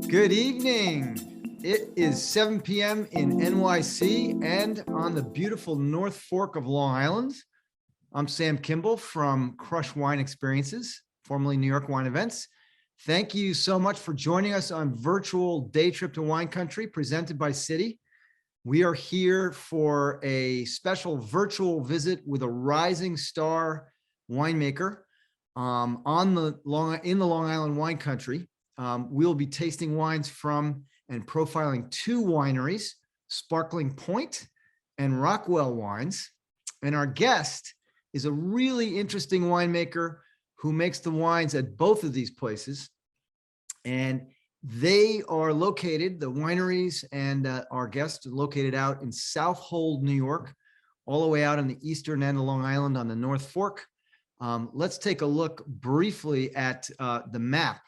Good evening. It is 7 p.m. in NYC and on the beautiful North Fork of Long Island. I'm Sam Kimball from Crush Wine Experiences, formerly New York Wine Events. Thank you so much for joining us on virtual day trip to wine country presented by Citi. We are here for a special virtual visit with a rising star winemaker in the Long Island wine country. We'll be tasting wines from and profiling two wineries, Sparkling Pointe and Rockwell wines. And our guest is a really interesting winemaker who makes the wines at both of these places. And they are located, the wineries and our guest are located out in South Hold, New York, all the way out on the eastern end of Long Island on the North Fork. Let's take a look briefly at the map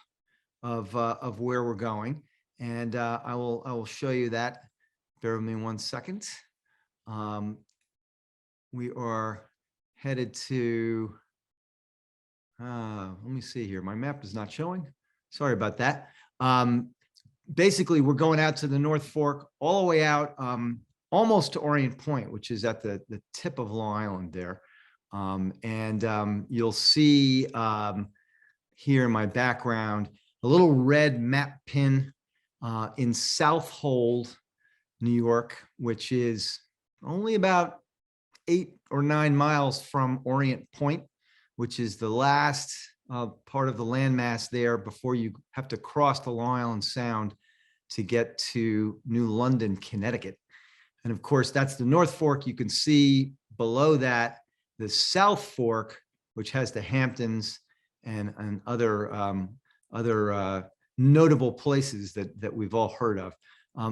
of where we're going, and I will show you that. Bear with me 1 second. We are headed to. Let me see here. My map is not showing. Sorry about that. Basically, we're going out to the North Fork, all the way out, almost to Orient Point, which is at the tip of Long Island there. You'll see here in my background a little red map pin in South Hold, New York, which is only about 8 or 9 miles from Orient Point, which is the last part of the landmass there before you have to cross the Long Island Sound to get to New London, Connecticut. And of course, that's the North Fork. You can see below that the South Fork, which has the Hamptons and other notable places that we've all heard of.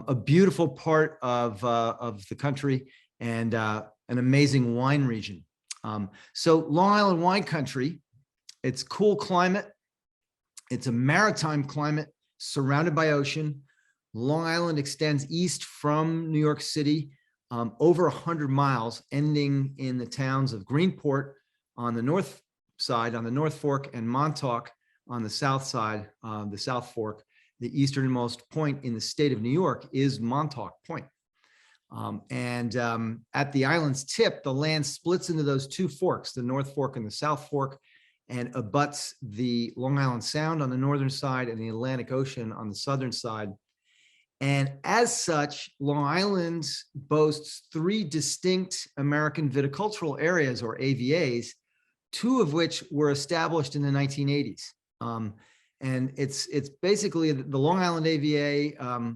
A beautiful part of the country and an amazing wine region. So Long Island wine country, it's cool climate. It's a maritime climate surrounded by ocean. Long Island extends east from New York City over 100 miles, ending in the towns of Greenport on the north side, on the North Fork, and Montauk on the south side, the South Fork. The easternmost point in the state of New York is Montauk Point. At the island's tip, the land splits into those two forks, the North Fork and the South Fork, and abuts the Long Island Sound on the northern side and the Atlantic Ocean on the southern side. And as such, Long Island boasts 3 distinct American viticultural areas, or AVAs, 2 of which were established in the 1980s. And it's basically the Long Island AVA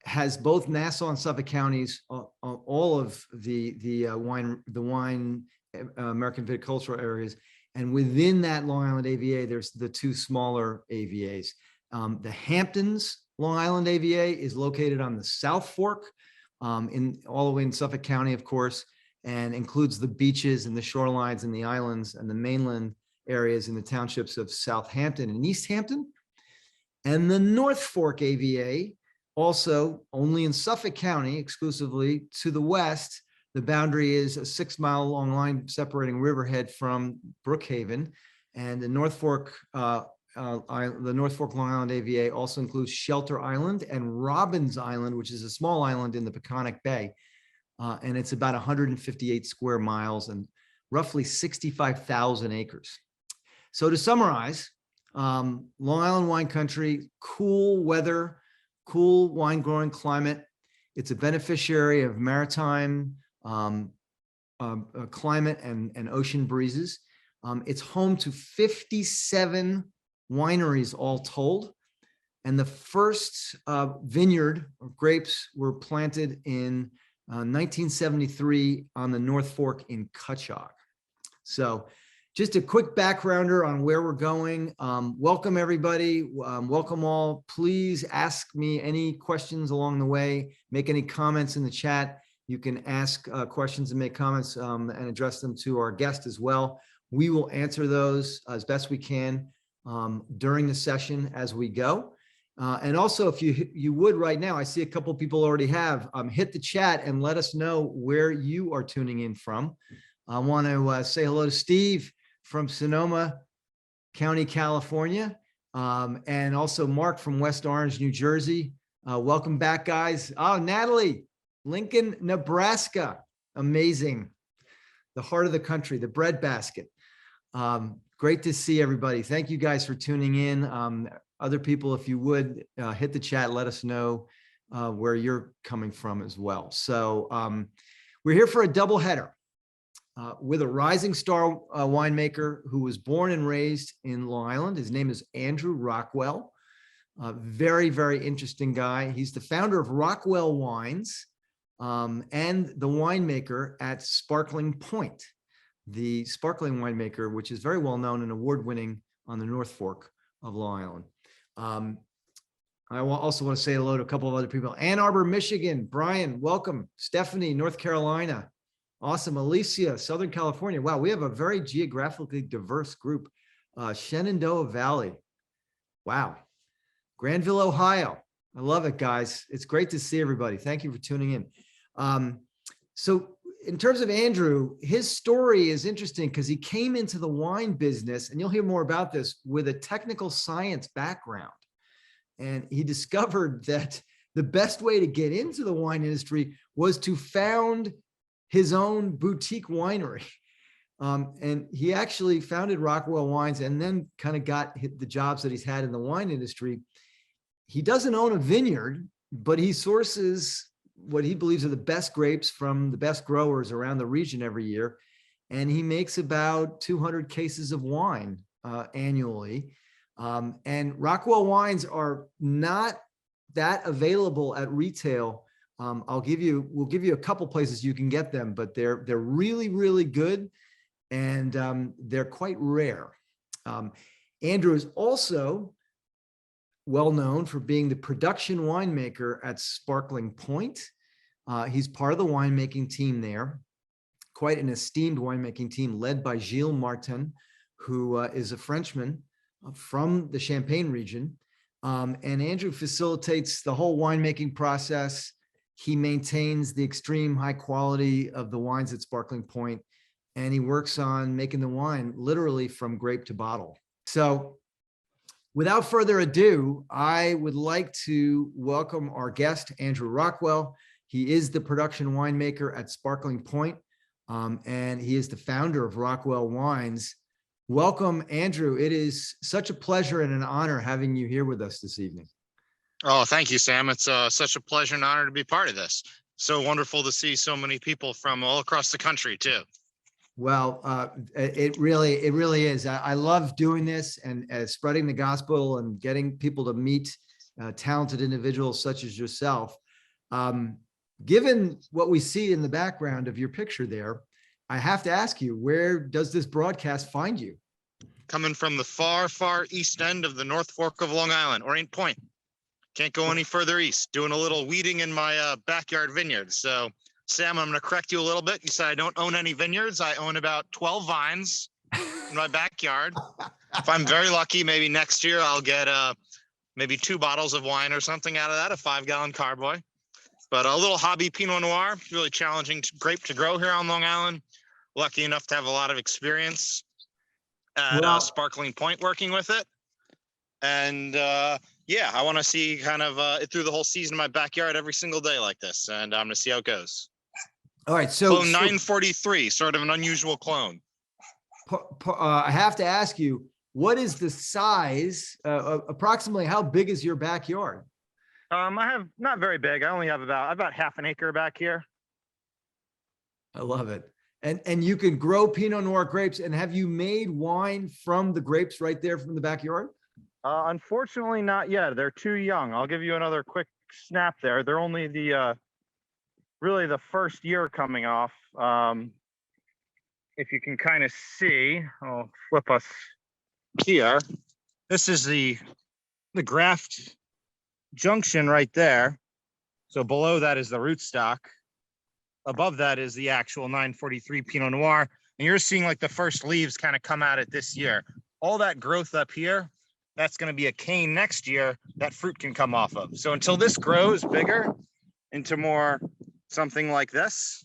has both Nassau and Suffolk counties, all of the wine American viticultural areas, and within that Long Island AVA, there's the 2 smaller AVAs. The Hamptons Long Island AVA is located on the South Fork, all the way in Suffolk County, of course, and includes the beaches and the shorelines and the islands and the mainland areas in the townships of Southampton and East Hampton. And the North Fork AVA, also only in Suffolk County, exclusively to the west. The boundary is a 6-mile-long line separating Riverhead from Brookhaven, and the North Fork Long Island AVA also includes Shelter Island and Robbins Island, which is a small island in the Peconic Bay. And it's about 158 square miles and roughly 65,000 acres. So to summarize, Long Island wine country, cool weather, cool wine growing climate. It's a beneficiary of maritime climate and ocean breezes. It's home to 57 wineries all told. And the first vineyard of grapes were planted in 1973 on the North Fork in Cutchogue. So just a quick backgrounder on where we're going. Welcome everybody, welcome all. Please ask me any questions along the way, make any comments in the chat. You can ask questions and make comments and address them to our guest as well. We will answer those as best we can during the session as we go. And also, if you would right now, I see a couple people already have, hit the chat and let us know where you are tuning in from. I want to say hello to Steve from Sonoma County, California. And also Mark from West Orange, New Jersey. Welcome back, guys. Oh, Natalie, Lincoln, Nebraska. Amazing. The heart of the country, the breadbasket. Great to see everybody. Thank you guys for tuning in. Other people, if you would hit the chat, let us know where you're coming from as well. So we're here for a double header with a rising star winemaker who was born and raised in Long Island. His name is Andrew Rockwell. Very, very interesting guy. He's the founder of Rockwell Wines and the winemaker at Sparkling Pointe, the sparkling winemaker, which is very well known and award-winning on the North Fork of Long Island. I also want to say hello to a couple of other people. Ann Arbor, Michigan. Brian, welcome. Stephanie, North Carolina. Awesome. Alicia, Southern California. Wow, we have a very geographically diverse group. Shenandoah Valley. Wow. Granville, Ohio. I love it, guys. It's great to see everybody. Thank you for tuning in. So in terms of Andrew, his story is interesting because he came into the wine business, and you'll hear more about this, with a technical science background. And he discovered that the best way to get into the wine industry was to found his own boutique winery. And he actually founded Rockwell Wines and then kind of got the jobs that he's had in the wine industry. He doesn't own a vineyard, but he sources what he believes are the best grapes from the best growers around the region every year. And he makes about 200 cases of wine annually. And Rockwell wines are not that available at retail. We'll give you a couple places you can get them, but they're really, really good. And they're quite rare. Andrew is also well known for being the production winemaker at Sparkling Pointe. He's part of the winemaking team there, quite an esteemed winemaking team led by Gilles Martin, who is a Frenchman from the Champagne region. And Andrew facilitates the whole winemaking process. He maintains the extreme high quality of the wines at Sparkling Pointe, and he works on making the wine literally from grape to bottle. So without further ado, I would like to welcome our guest, Andrew Rockwell. He is the production winemaker at Sparkling Pointe, and he is the founder of Rockwell Wines. Welcome, Andrew. It is such a pleasure and an honor having you here with us this evening. Oh, thank you, Sam. It's such a pleasure and honor to be part of this. So wonderful to see so many people from all across the country, too. Well, it really is. I love doing this and spreading the gospel and getting people to meet talented individuals such as yourself. Given what we see in the background of your picture there, I have to ask you, where does this broadcast find you? Coming from the far, far east end of the North Fork of Long Island, Orient Point. Can't go any further east. Doing a little weeding in my backyard vineyard. So, Sam, I'm going to correct you a little bit. You said I don't own any vineyards. I own about 12 vines in my backyard. If I'm very lucky, maybe next year I'll get maybe 2 bottles of wine or something out of that, a 5-gallon carboy. But a little hobby Pinot Noir, really challenging grape to grow here on Long Island. Lucky enough to have a lot of experience at Sparkling Pointe working with it. And yeah, I want to see kind of it through the whole season in my backyard every single day like this. And I'm going to see how it goes. All right. So Clone 943, sort of an unusual clone. I have to ask you, what is the size, approximately how big is your backyard? I have not very big. I only have about half an acre back here. I love it. And you can grow Pinot Noir grapes. And have you made wine from the grapes right there from the backyard? Unfortunately, not yet. They're too young. I'll give you another quick snap there. They're only really the first year coming off. If you can kind of see, I'll flip us here. This is the graft junction right there. So below that is the rootstock. Above that is the actual 943 Pinot Noir. And you're seeing like the first leaves kind of come at it this year. All that growth up here, that's going to be a cane next year that fruit can come off of. So until this grows bigger into more something like this,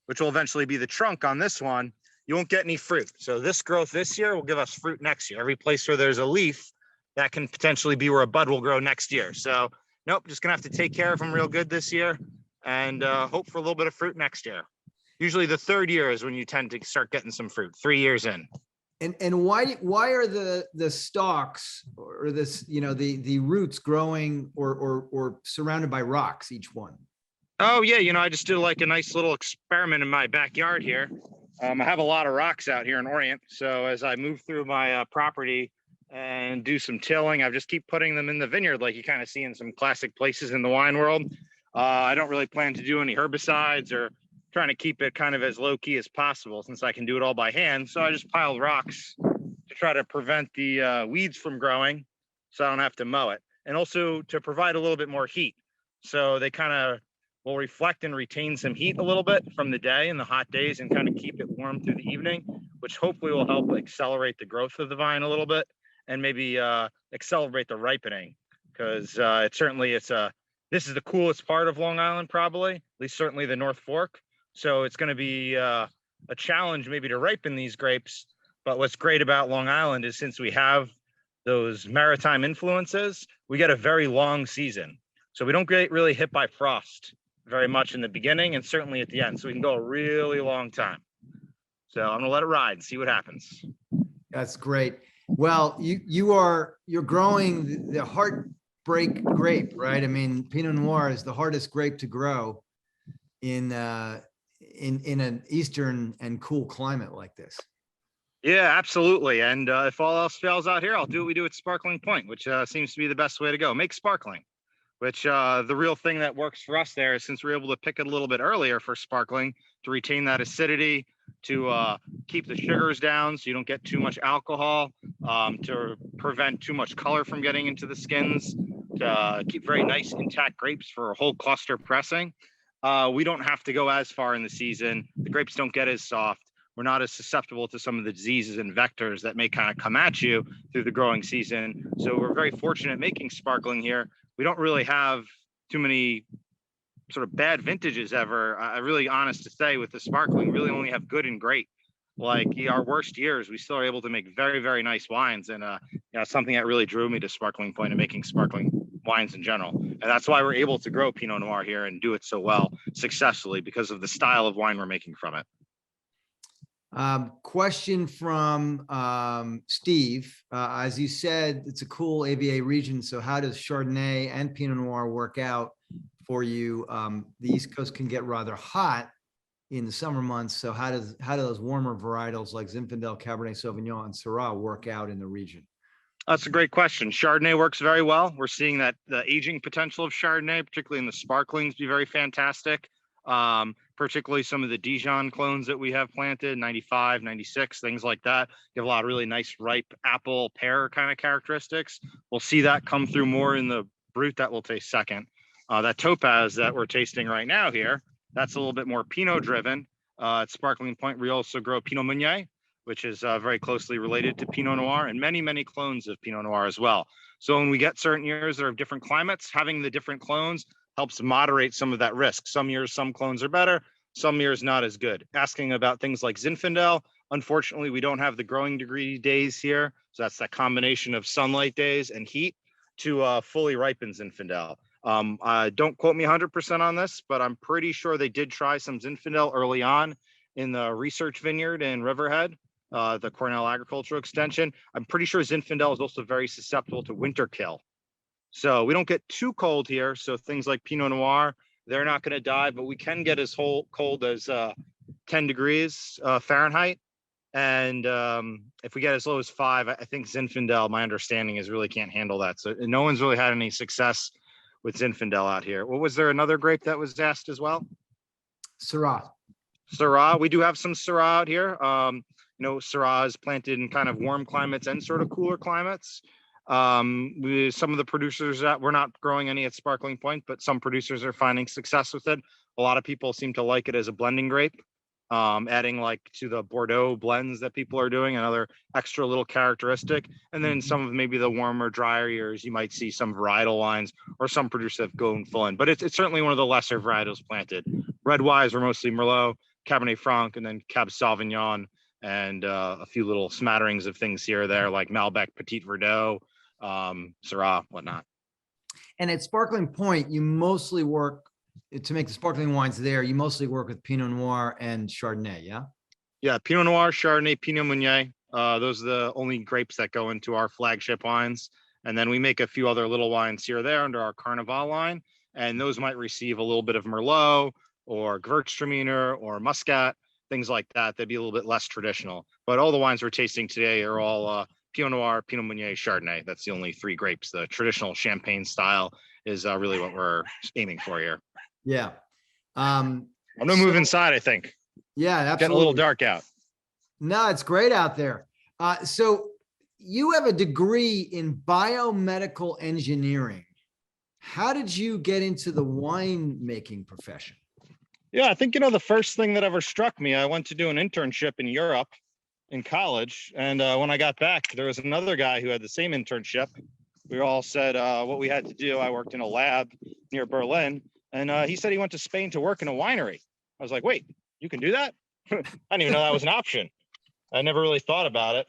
which will eventually be the trunk on this one, you won't get any fruit. So this growth this year will give us fruit next year. Every place where there's a leaf, that can potentially be where a bud will grow next year. So nope, just gonna have to take care of them real good this year and hope for a little bit of fruit next year. Usually the third year is when you tend to start getting some fruit, 3 years in. And why are the stalks or this, the roots growing or surrounded by rocks, each one? Oh yeah, I just did like a nice little experiment in my backyard here. I have a lot of rocks out here in Orient. So as I move through my property and do some tilling, I just keep putting them in the vineyard like you kind of see in some classic places in the wine world. I don't really plan to do any herbicides or trying to keep it kind of as low key as possible since I can do it all by hand. So I just piled rocks to try to prevent the weeds from growing so I don't have to mow it. And also to provide a little bit more heat. So they kind of will reflect and retain some heat a little bit from the day and the hot days and kind of keep it warm through the evening, which hopefully will help accelerate the growth of the vine a little bit and maybe accelerate the ripening, because this is the coolest part of Long Island, probably, at least certainly the North Fork. So it's going to be a challenge maybe to ripen these grapes. But what's great about Long Island is since we have those maritime influences, we get a very long season. So we don't get really hit by frost very much in the beginning and certainly at the end. So we can go a really long time. So I'm gonna let it ride and see what happens. That's great. Well, you're growing the heartbreak grape, right? I mean, Pinot Noir is the hardest grape to grow in an eastern and cool climate like this. Yeah, absolutely. And if all else fails out here, I'll do what we do at Sparkling Point, which seems to be the best way to go. Make sparkling, which the real thing that works for us there is since we're able to pick it a little bit earlier for sparkling to retain that acidity, to keep the sugars down so you don't get too much alcohol, to prevent too much color from getting into the skins, to keep very nice intact grapes for a whole cluster pressing. We don't have to go as far in the season. The grapes don't get as soft. We're not as susceptible to some of the diseases and vectors that may kind of come at you through the growing season. So we're very fortunate making sparkling here. We don't really have too many sort of bad vintages ever. I really honest to say with the sparkling, really only have good and great. Like our worst years, we still are able to make very, very nice wines. And something that really drew me to Sparkling Point and making sparkling wines in general. And that's why we're able to grow Pinot Noir here and do it so well successfully because of the style of wine we're making from it. Question from Steve. As you said, it's a cool AVA region. So how does Chardonnay and Pinot Noir work out for you? The East Coast can get rather hot in the summer months. So how do those warmer varietals like Zinfandel, Cabernet Sauvignon, and Syrah work out in the region? That's a great question. Chardonnay works very well. We're seeing that the aging potential of Chardonnay, particularly in the sparklings, be very fantastic. Particularly some of the Dijon clones that we have planted, 95, 96, things like that. You have a lot of really nice ripe apple pear kind of characteristics. We'll see that come through more in the Brut that we'll taste second. That Topaz that we're tasting right now here, that's a little bit more Pinot driven. At Sparkling Point, we also grow Pinot Meunier, which is very closely related to Pinot Noir, and many, many clones of Pinot Noir as well. So when we get certain years that are of different climates, having the different clones helps moderate some of that risk. Some years, some clones are better, some years not as good. Asking about things like Zinfandel, unfortunately, we don't have the growing degree days here. So that's that combination of sunlight days and heat to fully ripen Zinfandel. Don't quote me 100% on this, but I'm pretty sure they did try some Zinfandel early on in the research vineyard in Riverhead, the Cornell Agricultural Extension. I'm pretty sure Zinfandel is also very susceptible to winter kill. So we don't get too cold here. So things like Pinot Noir, they're not going to die, but we can get as cold as 10 degrees Fahrenheit. And if we get as low as 5, I think Zinfandel, my understanding is really can't handle that. So no one's really had any success with Zinfandel out here. What was there another grape that was asked as well? Syrah. Syrah, we do have some Syrah out here. Syrah is planted in kind of warm climates and sort of cooler climates. Some of the producers that we're not growing any at Sparkling Point, but some producers are finding success with it. A lot of people seem to like it as a blending grape, adding like to the Bordeaux blends that people are doing, another extra little characteristic. And then some of maybe the warmer, drier years, you might see some varietal wines or some producers have gone full in, but it's certainly one of the lesser varietals planted. Red wise are mostly Merlot, Cabernet Franc, and then Cab Sauvignon, and a few little smatterings of things here or there like Malbec, Petit Verdot, Syrah, whatnot. And at Sparkling Point, you mostly work to make the sparkling wines there. You mostly work with Pinot Noir and Chardonnay. Yeah. Yeah, Pinot Noir, Chardonnay, Pinot Meunier. Those are the only grapes that go into our flagship wines. And then we make a few other little wines here or there under our Carnival line. And those might receive a little bit of Merlot or Gewürztraminer or Muscat, things like that. They'd be a little bit less traditional. But all the wines we're tasting today are all Pinot Noir, Pinot Meunier, Chardonnay. That's the only three grapes. The traditional champagne style is really what we're aiming for here. Yeah. I'm gonna move inside, I think. Yeah, absolutely. Getting a little dark out. No, it's great out there. So you have a degree in biomedical engineering. How did you get into the winemaking profession? Yeah, I think, the first thing that ever struck me, I went to do an internship in Europe in college. And when I got back, there was another guy who had the same internship. We all said what we had to do. I worked in a lab near Berlin, and he said he went to Spain to work in a winery. I was like, wait, you can do that? I didn't even know that was an option. I never really thought about it.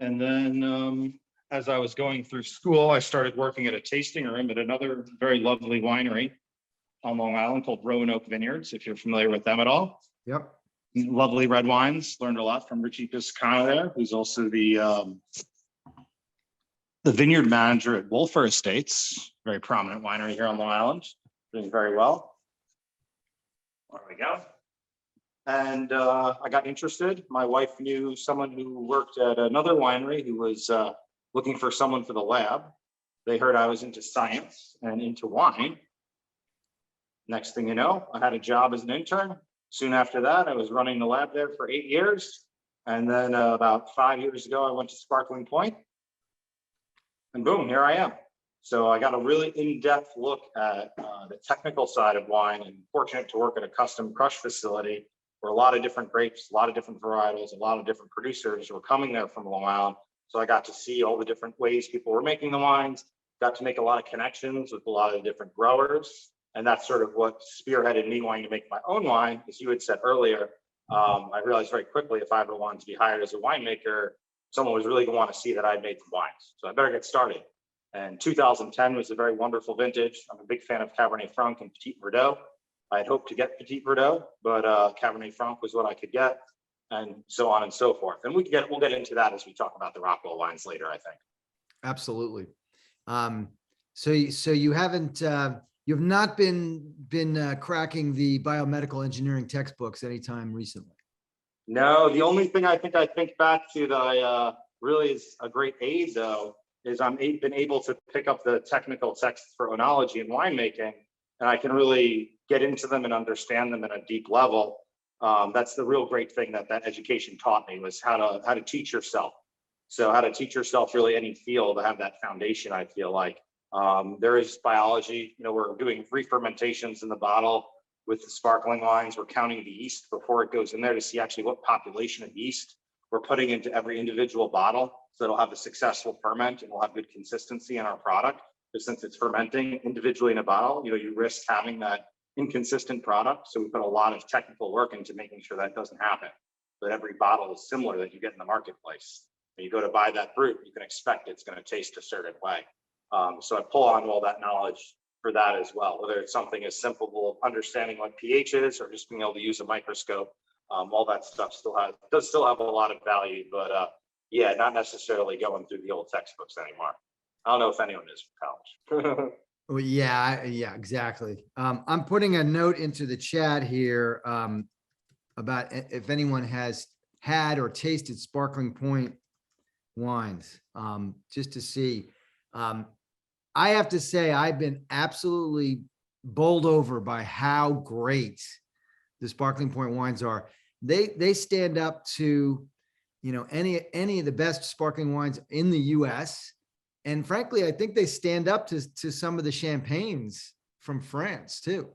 And then as I was going through school, I started working at a tasting room at another very lovely winery on Long Island called Roanoke Vineyards, if you're familiar with them at all. Yep. Lovely red wines. Learned a lot from Richie Piscano there, who's also the vineyard manager at Wolfer Estates, very prominent winery here on Long Island, doing very well. There we go. And I got interested. My wife knew someone who worked at another winery who was looking for someone for the lab. They heard I was into science and into wine. Next thing you know, I had a job as an intern. Soon after that, I was running the lab there for 8 years. And then about 5 years ago, I went to Sparkling Point. And boom, here I am. So I got a really in-depth look at the technical side of wine, and fortunate to work at a custom crush facility where a lot of different grapes, a lot of different varietals, a lot of different producers were coming there from Long Island. So I got to see all the different ways people were making the wines, got to make a lot of connections with a lot of different growers. And that's sort of what spearheaded me wanting to make my own wine. As you had said earlier, I realized very quickly if I ever wanted to be hired as a winemaker, someone was really going to want to see that I made some wines. So I better get started. And 2010 was a very wonderful vintage. I'm a big fan of Cabernet Franc and Petit Verdot. I had hoped to get Petit Verdot, but Cabernet Franc was what I could get, and so on and so forth. And we'll get into that as we talk about the Rockwell wines later, I think. Absolutely. So you haven't you've not been cracking the biomedical engineering textbooks anytime recently? No, the only thing I think back to that really is a great aid, though, is I've been able to pick up the technical texts for oenology and winemaking, and I can really get into them and understand them at a deep level. That's the real great thing that education taught me, was how to teach yourself. So how to teach yourself really any field, to have that foundation, I feel like. There is biology, we're doing re-fermentations in the bottle with the sparkling wines. We're counting the yeast before it goes in there to see actually what population of yeast we're putting into every individual bottle. So it'll have a successful ferment and we'll have good consistency in our product. But since it's fermenting individually in a bottle, you risk having that inconsistent product. So we put a lot of technical work into making sure that doesn't happen. That every bottle is similar that you get in the marketplace. When you go to buy that fruit, you can expect it's going to taste a certain way. So I pull on all that knowledge for that as well, whether it's something as simple as understanding what pH is or just being able to use a microscope. All that stuff does still have a lot of value, but yeah, not necessarily going through the old textbooks anymore. I don't know if anyone is from college. Well, yeah, exactly. I'm putting a note into the chat here about if anyone has had or tasted Sparkling Point wines, just to see. I have to say, I've been absolutely bowled over by how great the Sparkling Point wines are. They stand up to, any of the best sparkling wines in the US. And frankly, I think they stand up to some of the champagnes from France too.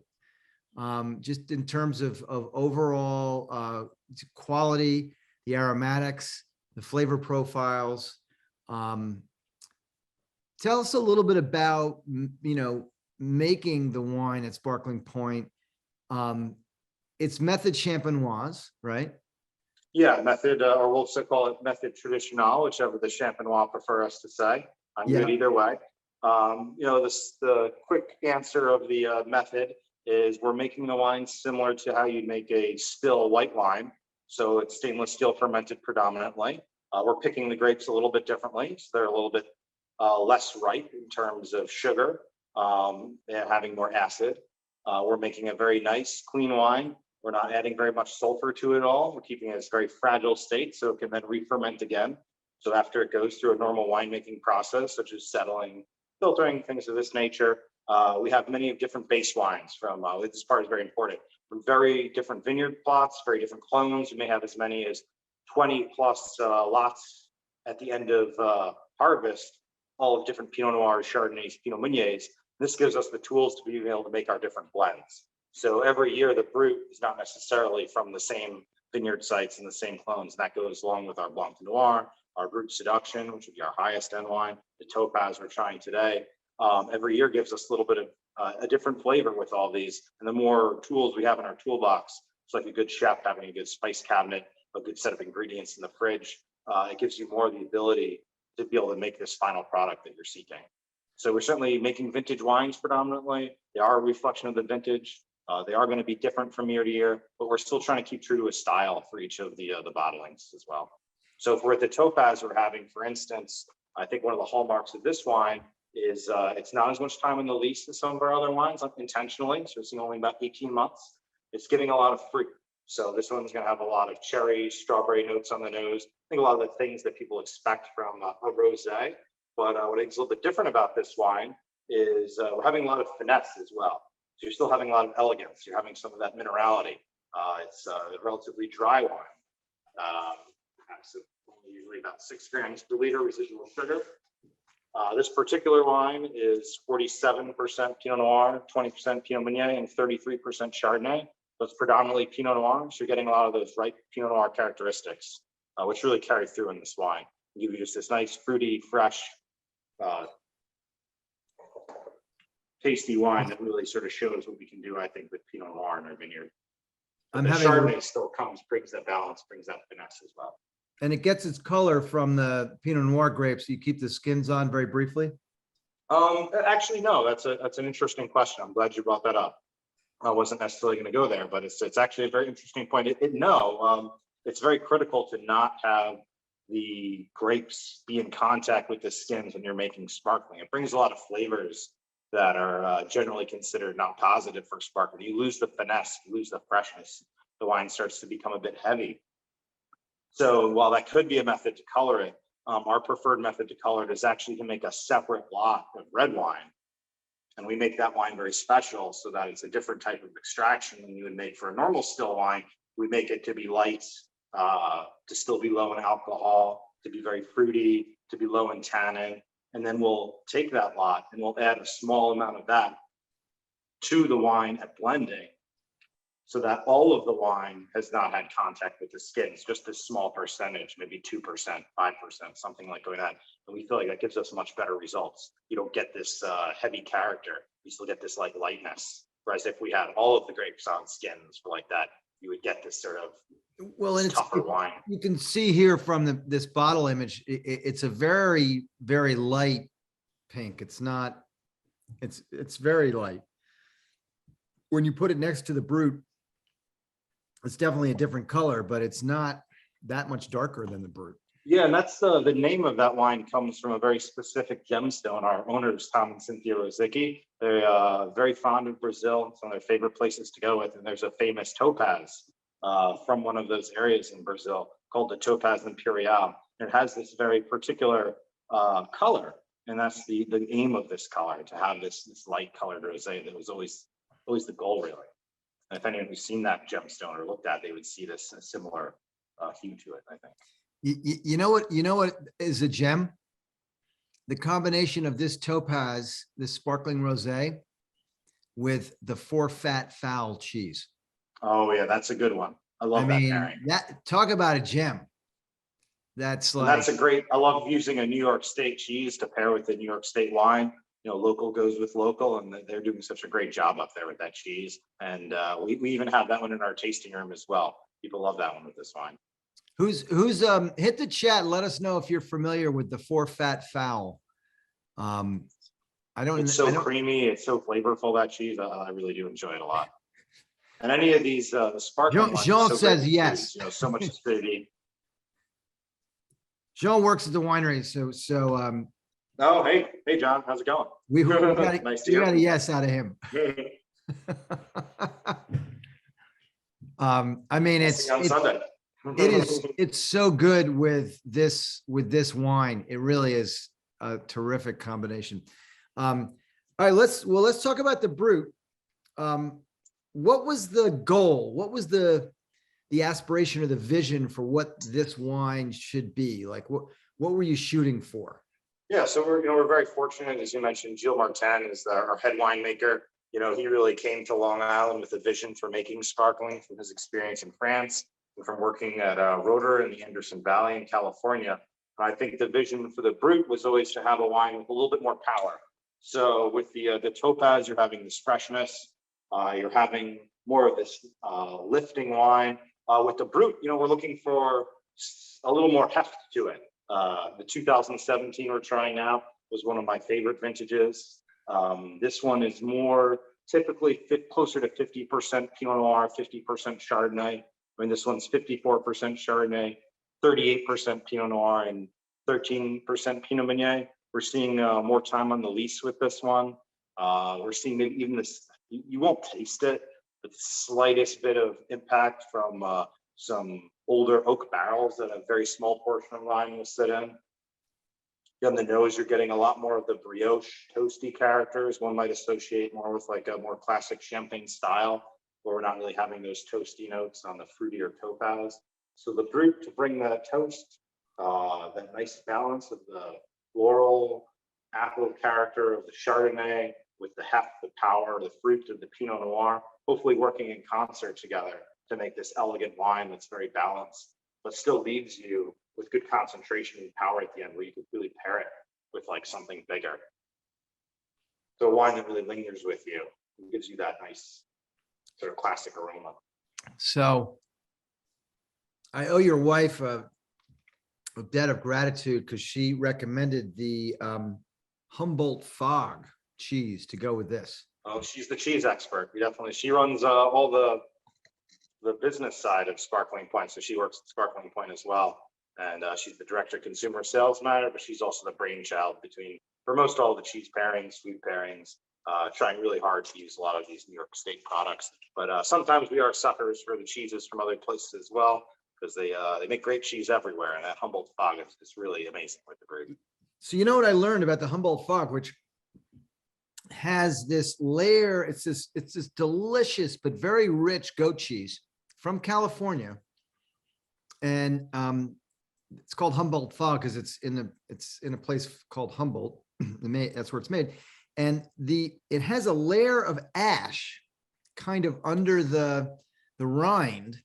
Just in terms of overall quality, the aromatics, the flavor profiles. Tell us a little bit about, making the wine at Sparkling Point. It's method champenoise, right? Yeah, method, or we'll also call it method traditional, whichever the Champenois prefer us to say. I'm good Yeah. either way. The quick answer of the method is we're making the wine similar to how you make a still white wine. So it's stainless steel fermented predominantly. We're picking the grapes a little bit differently. So they're a little bit less ripe in terms of sugar, and having more acid. We're making a very nice, clean wine. We're not adding very much sulfur to it all. We're keeping it in a very fragile state so it can then re-ferment again. So after it goes through a normal winemaking process, such as settling, filtering, things of this nature, we have many different base wines from, this part is very important, from very different vineyard plots, very different clones. You may have as many as 20 plus lots at the end of harvest, all of different Pinot Noirs, Chardonnays, Pinot Meuniers. This gives us the tools to be able to make our different blends. So every year the brut is not necessarily from the same vineyard sites and the same clones. That goes along with our Blanc de Noir, our Brut Seduction, which would be our highest end wine, the Topaz we're trying today. Every year gives us a little bit of a different flavor with all these. And the more tools we have in our toolbox, it's like a good chef having a good spice cabinet, a good set of ingredients in the fridge. It gives you more of the ability to be able to make this final product that you're seeking. So we're certainly making vintage wines predominantly. They are a reflection of the vintage. They are going to be different from year to year, but we're still trying to keep true to a style for each of the bottlings as well. So if we're at the Topaz we're having, for instance, I think one of the hallmarks of this wine is it's not as much time in the lease as some of our other wines intentionally. So it's only about 18 months. It's getting a lot of fruit. So this one's going to have a lot of cherry, strawberry notes on the nose. I think a lot of the things that people expect from a rosé. But what is a little bit different about this wine is we're having a lot of finesse as well. So you're still having a lot of elegance. You're having some of that minerality. It's a relatively dry wine. Usually about 6 grams per liter residual sugar. This particular wine is 47% Pinot Noir, 20% Pinot Meunier, and 33% Chardonnay. So it's predominantly Pinot Noir. So you're getting a lot of those ripe Pinot Noir characteristics, which really carry through in this wine. Give you just this nice, fruity, fresh, tasty wine that really sort of shows what we can do, I think, with Pinot Noir in our vineyard. But the Chardonnay still brings that balance, brings that finesse as well. And it gets its color from the Pinot Noir grapes. You keep the skins on very briefly? Actually, no, that's an interesting question. I'm glad you brought that up. I wasn't necessarily going to go there, but it's actually a very interesting point. It's very critical to not have the grapes be in contact with the skins when you're making sparkling. It brings a lot of flavors that are generally considered not positive for sparkling. You lose the finesse, you lose the freshness. The wine starts to become a bit heavy. So while that could be a method to color it, our preferred method to color it is actually to make a separate lot of red wine. And we make that wine very special so that it's a different type of extraction than you would make for a normal still wine. We make it to be light, to still be low in alcohol, to be very fruity, to be low in tannin. And then we'll take that lot and we'll add a small amount of that to the wine at blending so that all of the wine has not had contact with the skins, just a small percentage, maybe 2%, 5%, something like that. And we feel like that gives us much better results. You don't get this heavy character. You still get this like lightness. Whereas if we had all of the grapes on skins like that, you would get this sort of tougher wine. You can see here from this bottle image, it's a very, very light pink. It's not, it's very light. When you put it next to the Brut, it's definitely a different color, but it's not that much darker than the Brut. Yeah, and that's the name of that wine comes from a very specific gemstone. Our owners, Tom and Cynthia Rosicki, they're very fond of Brazil. It's one of their favorite places to go with. And there's a famous topaz from one of those areas in Brazil called the Topaz Imperial. It has this very particular color, and that's the aim of this color, to have this light colored rosé. That was always the goal, really. And if anyone who's seen that gemstone or looked at, they would see this similar hue to it, I think. You know what is a gem? The combination of this topaz, this sparkling rosé, with the 4-fat fowl cheese. Oh yeah, that's a good one. I love that pairing. Talk about a gem. That's a great. I love using a New York State cheese to pair with the New York State wine. You know, local goes with local, and they're doing such a great job up there with that cheese. And we even have that one in our tasting room as well. People love that one with this wine. Who's hit the chat and let us know if you're familiar with the four fat fowl. It's so creamy. It's so flavorful, that cheese. I really do enjoy it a lot. And any of these, the sparkling ones, Jean so says great to yes. choose, you know, so much acidity. Jean works at the winery, so Oh, hey, John, how's it going? we Nice to hear got a from you. yes out of him. I mean, On Sunday. it's so good with this wine. It really is a terrific combination. All right, let's talk about the Brut. What was the goal? What was the aspiration or the vision for what this wine should be? Like, what were you shooting for? Yeah, so we're very fortunate, as you mentioned. Gilles Martin is our head winemaker. You know, he really came to Long Island with a vision for making sparkling from his experience in France and from working at Roeder in the Anderson Valley in California. And I think the vision for the Brut was always to have a wine with a little bit more power. So with the Topaz, you're having this freshness. You're having more of this lifting wine. With the Brut, you know, we're looking for a little more heft to it. The 2017 we're trying now was one of my favorite vintages. This one is more typically closer to 50% Pinot Noir, 50% Chardonnay. I mean, this one's 54% Chardonnay, 38% Pinot Noir, and 13% Pinot Meunier. We're seeing more time on the lease with this one. We're seeing maybe even this, you won't taste it, but the slightest bit of impact from some older oak barrels that a very small portion of wine will sit in. On the nose, you're getting a lot more of the brioche toasty characters. One might associate more with like a more classic champagne style, where we're not really having those toasty notes on the fruitier Topaz. So the Brut, to bring that toast, that nice balance of the floral apple character of the Chardonnay with the heft, the power, the fruit of the Pinot Noir, hopefully working in concert together to make this elegant wine that's very balanced, but still leaves you with good concentration and power at the end, where you could really pair it with like something bigger. So a wine that really lingers with you and gives you that nice sort of classic aroma. So I owe your wife a debt of gratitude because she recommended the Humboldt Fog cheese to go with this. Oh, she's the cheese expert. She runs all the business side of Sparkling Pointe. So she works at Sparkling Pointe as well. And she's the director of consumer sales matter, but she's also the brainchild for most all the cheese pairings, food pairings, trying really hard to use a lot of these New York State products. But sometimes we are suckers for the cheeses from other places as well, because they make great cheese everywhere. And that Humboldt Fog is really amazing with the Brut. So you know what I learned about the Humboldt Fog, which has this layer, it's this delicious but very rich goat cheese from California. And it's called Humboldt Fog because it's in a place called Humboldt. That's where it's made. And it has a layer of ash kind of under the rind.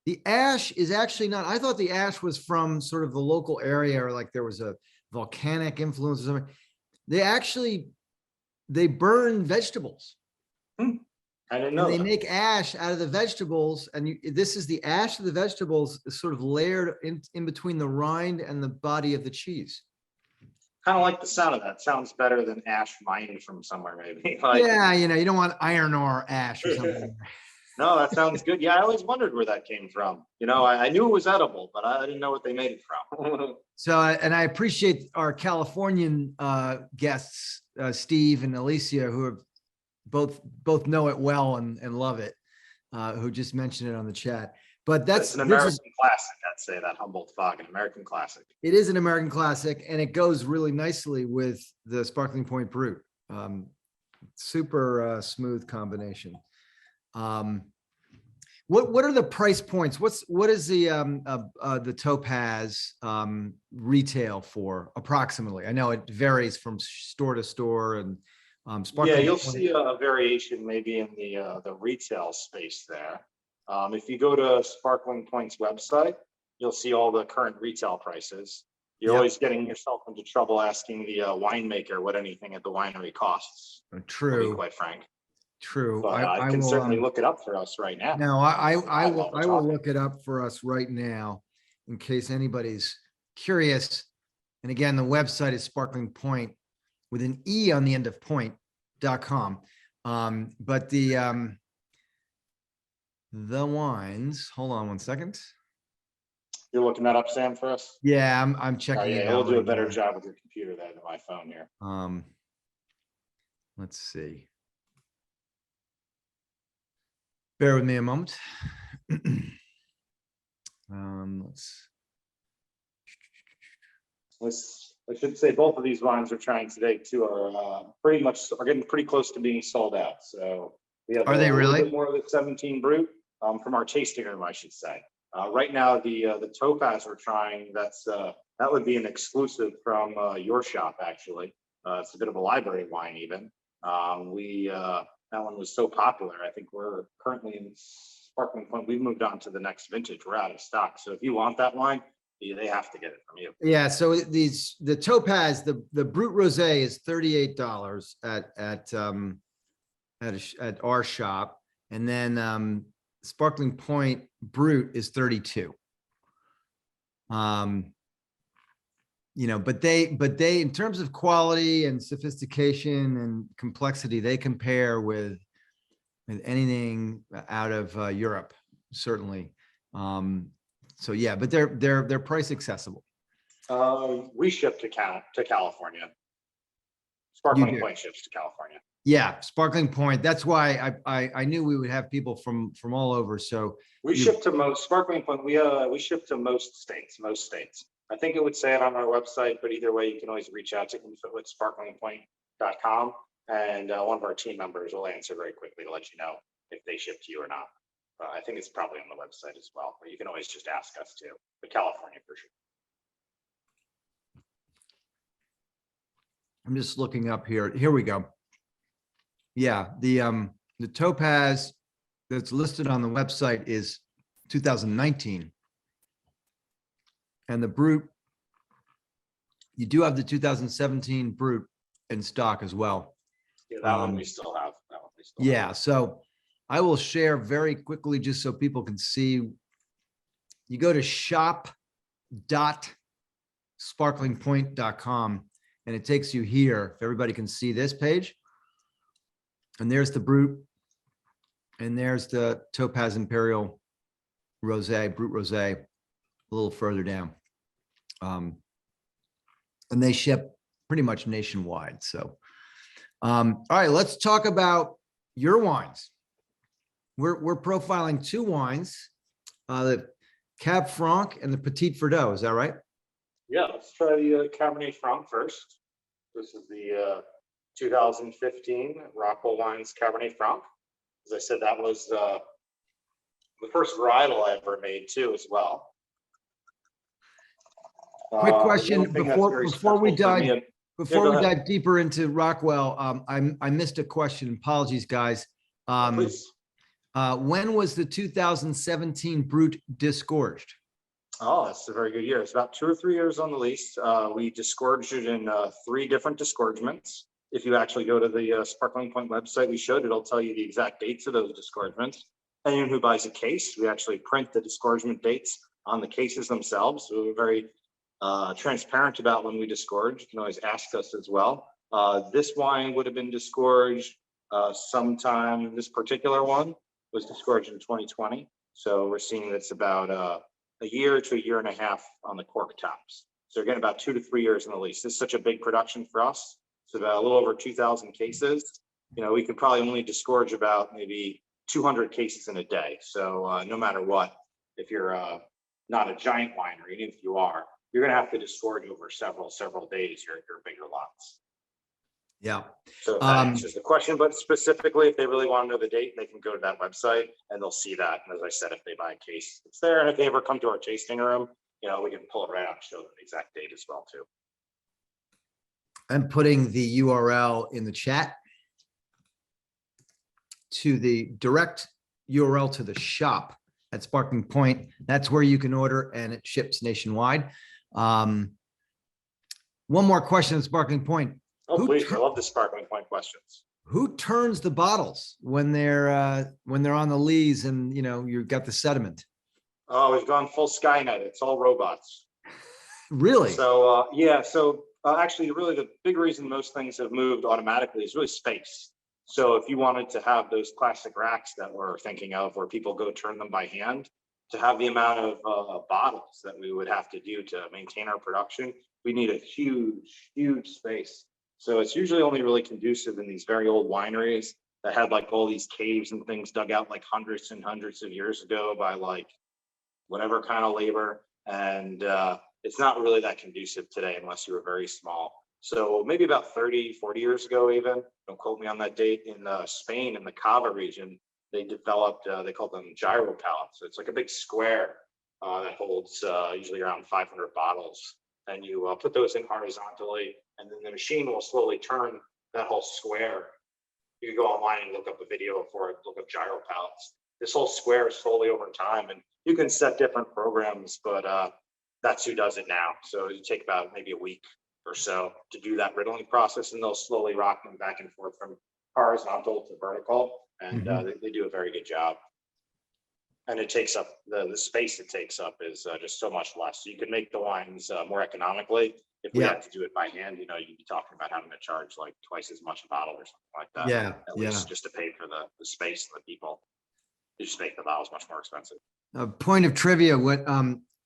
The ash is actually not, I thought the ash was from sort of the local area, or like there was a volcanic influence or something. They burn vegetables. I didn't know They that. make ash out of the vegetables, and this is the ash of the vegetables sort of layered in between the rind and the body of the cheese. Kind of like the sound of that. Sounds better than ash mined from somewhere, maybe. Yeah, you don't want iron ore ash or something. No, that sounds good. Yeah, I always wondered where that came from. I knew it was edible, but I didn't know what they made it from. So, and I appreciate our Californian guests, Steve and Alicia, who are both know it well and love it, who just mentioned it on the chat. But It's an American classic, I'd say, that Humboldt Fog, an American classic. It is an American classic, and it goes really nicely with the Sparkling Pointe Brut. Super smooth combination. What are the price points? What is the Topaz retail for approximately? I know it varies from store to store, and Yeah, you'll see a variation maybe in the retail space there. If you go to Sparkling Pointe's website, you'll see all the current retail prices. You're always getting yourself into trouble asking the winemaker what anything at the winery costs. True. To be quite frank. true. But I can certainly look it up for us right now. No, I While we're will talking. look it up for us right now in case anybody's curious. And again, the website is Sparkling Point with an E on the end of point.com. But the wines, hold on one second. You're looking that up, Sam, for us? Yeah, I'm Oh, checking it yeah, out we'll do a right better now. job with your computer than my phone here. Let's see. Bear with me a moment. I should say both of these wines we're trying today too are getting pretty close to being sold out. So we have Are they a little really? bit more of the 17 Brut from our tasting room, I should say. Right now, the Topaz we're trying, that would be an exclusive from your shop, actually. It's a bit of a library wine even. That one was so popular. I think we're currently in Sparkling Point. We've moved on to the next vintage. We're out of stock. So if you want that wine, they have to get it from you. Yeah, so the Topaz, the Brut Rosé is $38 at our shop, and then Sparkling Point Brut is 32. But they in terms of quality and sophistication and complexity, they compare with anything out of Europe, certainly. So yeah, but they're price accessible. We ship to California. You Sparkling do? Point ships to California. Yeah, Sparkling Point. That's why I knew we would have people from all over. So We ship to most Sparkling Point. We ship to most states. I think it would say it on our website, but either way, you can always reach out to info@sparklingpoint.com, and one of our team members will answer very quickly to let you know if they ship to you or not. I think it's probably on the website as well, but you can always just ask us too. But California for sure. I'm just looking up here. Here we go. Yeah, the Topaz that's listed on the website is 2019. And the Brut, you do have the 2017 Brut in stock as well. Yeah, that one we still have. Yeah, so I will share very quickly just so people can see. You go to shop.sparklingpoint.com and it takes you here. If everybody can see this page. And there's the Brut. And there's the Topaz Imperial Rosé, Brut Rosé, a little further down. And they ship pretty much nationwide. So, all right, let's talk about your wines. We're profiling two wines, the Cab Franc and the Petit Verdot. Is that right? Yeah, let's try the Cabernet Franc first. This is the 2015 Rockwell Wines Cabernet Franc. As I said, that was the first varietal I ever made too, as well. Quick question before we dive deeper into Rockwell. I missed a question. Apologies, guys. Please. When was the 2017 Brut disgorged? Oh, that's a very good year. It's about 2 or 3 years on the lease. We disgorged it in 3 different disgorgements. If you actually go to the Sparkling Point website, we showed it. It'll tell you the exact dates of those disgorgements. Anyone who buys a case, we actually print the disgorgement dates on the cases themselves. So we're very transparent about when we disgorge. You can always ask us as well. This wine would have been disgorged sometime. This particular one was disgorged in 2020. So we're seeing that's about a year to a year and a half on the cork tops. So again, about 2 to 3 years in the lease. This is such a big production for us. It's about a little over 2,000 cases. We could probably only disgorge about maybe 200 cases in a day. So no matter what, if you're not a giant winery, even if you are, you're going to have to disgorge over several days your bigger lots. Yeah. So if that answers the question, but specifically, if they really want to know the date, they can go to that website and they'll see that. And as I said, if they buy a case, it's there. And if they ever come to our tasting room, we can pull it right out and show them the exact date as well too. I'm putting the URL in the chat to the direct URL to the shop at Sparkling Point. That's where you can order and it ships nationwide. One more question at Sparkling Point. Oh, please. I love the Sparkling Point questions. who turns the bottles when they're on the lees and you've got the sediment? Oh, we've gone full Skynet. It's all robots. Really? So yeah, so actually, really the big reason most things have moved automatically is really space. So if you wanted to have those plastic racks that we're thinking of, where people go turn them by hand, to have the amount of bottles that we would have to do to maintain our production, we need a huge space. So it's usually only really conducive in these very old wineries that had like all these caves and things dug out like hundreds and hundreds of years ago by like whatever kind of labor. And it's not really that conducive today unless you were very small. So maybe about 30, 40 years ago, even, don't quote me on that date, in Spain, in the Cava region, they developed, they called them gyro pallets. So it's like a big square that holds usually around 500 bottles. And you put those in horizontally, and then the machine will slowly turn that whole square. You can go online and look up a video for it, look up gyro pallets. This whole square is slowly over time, and you can set different programs, but that's who does it now. So you take about maybe a week or so to do that riddling process, and they'll slowly rock them back and forth from horizontal to vertical, and they do a very good job. And it takes up the space it takes up is just so much less. So you can make the wines more economically. If we had to do it by hand, you'd be talking about having to charge like twice as much a bottle or something like that. At least just to pay for the space and the people. You just make the bottles much more expensive. A point of trivia: what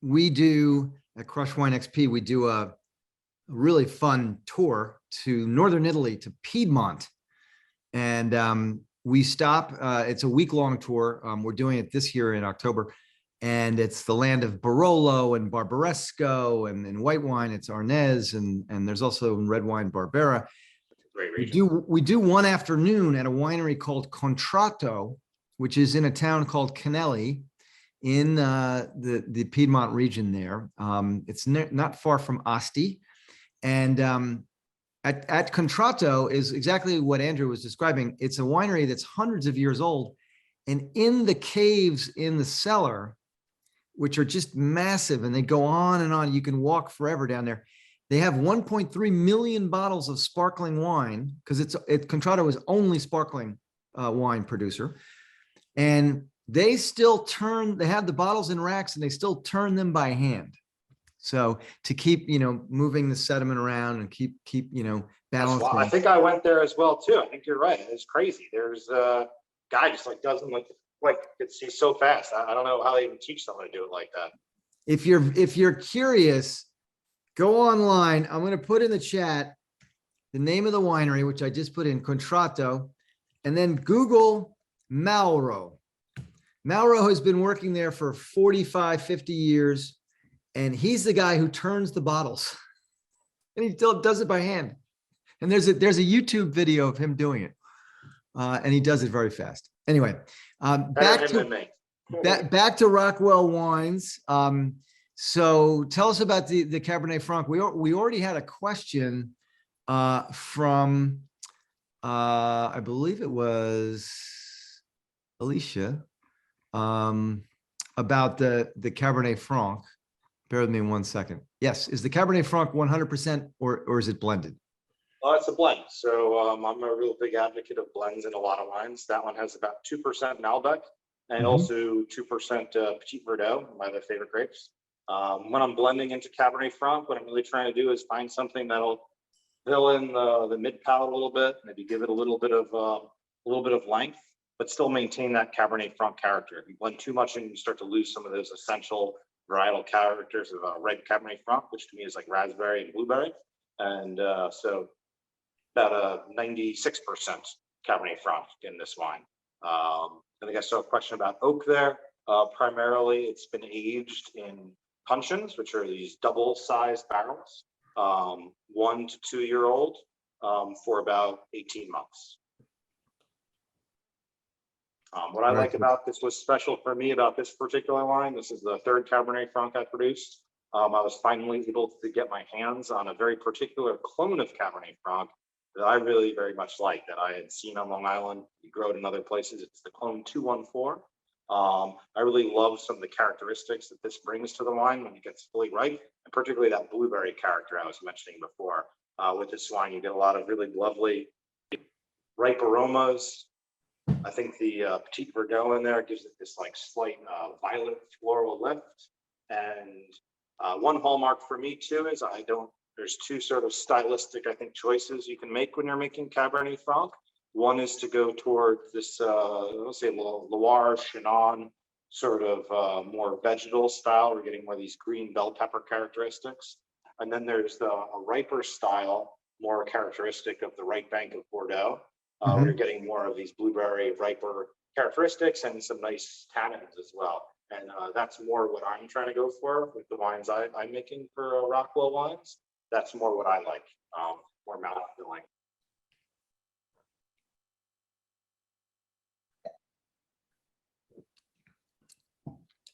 we do at Crush Wine XP, we do a really fun tour to northern Italy, to Piedmont, and we stop. It's a week-long tour. We're doing it this year in October, and it's the land of Barolo and Barbaresco, and in white wine it's Arnez, and there's also in red wine Barbera. Great region. We do one afternoon at a winery called Contratto, which is in a town called Canelli in the Piedmont region there. It's not far from Asti. And at Contratto is exactly what Andrew was describing. It's a winery that's hundreds of years old. And in the caves in the cellar, which are just massive, and they go on and on, you can walk forever down there. They have 1.3 million bottles of sparkling wine, because Contratto is only sparkling wine producer. And they still they have the bottles in racks, and they still turn them by hand. So to keep, moving the sediment around and keep, balancing. I think I went there as well too. I think you're right. It's crazy. There's a guy just like doesn't he's so fast. I don't know how they even teach someone to do it like that. If you're curious, go online. I'm going to put in the chat the name of the winery, which I just put in, Contratto, and then Google Mauro. Mauro has been working there for 45, 50 years. And he's the guy who turns the bottles, and he still does it by hand. And there's a YouTube video of him doing it, and he does it very fast. Anyway, back to Rockwell Wines. So tell us about the Cabernet Franc. We already had a question from I believe it was Alicia about the Cabernet Franc. Bear with me 1 second. Yes, is the Cabernet Franc 100% or is it blended? It's a blend. So I'm a real big advocate of blends in a lot of wines. That one has about 2% Malbec and also 2% Petit Verdot, my other favorite grapes. When I'm blending into Cabernet Franc, what I'm really trying to do is find something that'll fill in the mid palate a little bit, maybe give it a little bit of length, but still maintain that Cabernet Franc character. If you blend too much and you start to lose some of those essential varietal characters of red Cabernet Franc, which to me is like raspberry and blueberry. And so about 96% Cabernet Franc in this wine. I think I saw a question about oak there. Primarily, it's been aged in puncheons, which are these double-sized barrels, 1 to 2 year old, for about 18 months. What I like about this, was special for me about this particular wine, this is the third Cabernet Franc I produced. I was finally able to get my hands on a very particular clone of Cabernet Franc that I really very much like, that I had seen on Long Island. You grow it in other places. It's the clone 214. I really love some of the characteristics that this brings to the wine when it gets fully ripe, and particularly that blueberry character I was mentioning before. With this wine, you get a lot of really lovely ripe aromas. I think the Petit Verdot in there gives it this like slight violet floral lift. And one hallmark for me too is there's two sort of stylistic, I think, choices you can make when you're making Cabernet Franc. One is to go toward this, let's say, Loire, Chenin, sort of more vegetal style. We're getting more of these green bell pepper characteristics. And then there's a riper style, more characteristic of the right bank of Bordeaux. We're getting more of these blueberry riper characteristics and some nice tannins as well. And that's more what I'm trying to go for with the wines I'm making for Rockwell wines. That's more what I like, more mouth-filling.